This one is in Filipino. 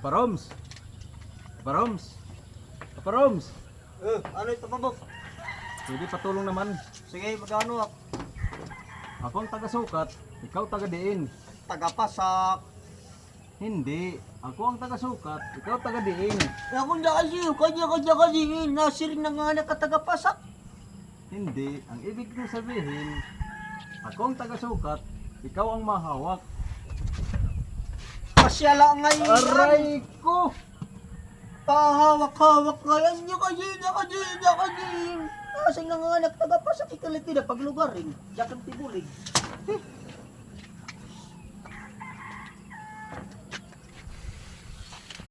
Paroms. Paroms. Paroms. Ano ito pa, boss? Pwede patulong naman. Sige, magkano? Ako ang taga-sukat, ikaw taga-diin. Tagapasak. Hindi, ako ang taga-sukat, ikaw taga-diin. Ako na kasi, kanya kasi, nasirin na nga nakatagapasak. Hindi, ang ibig kong sabihin, ako ang taga-sukat, ikaw ang mahawak. Pasyala ngayon. Aray ko! Pahawak-hawak ngayon nyo kasi, Kasi na nga nagtagapasak, ikalit na paglugarin. Diyak ang tibulig.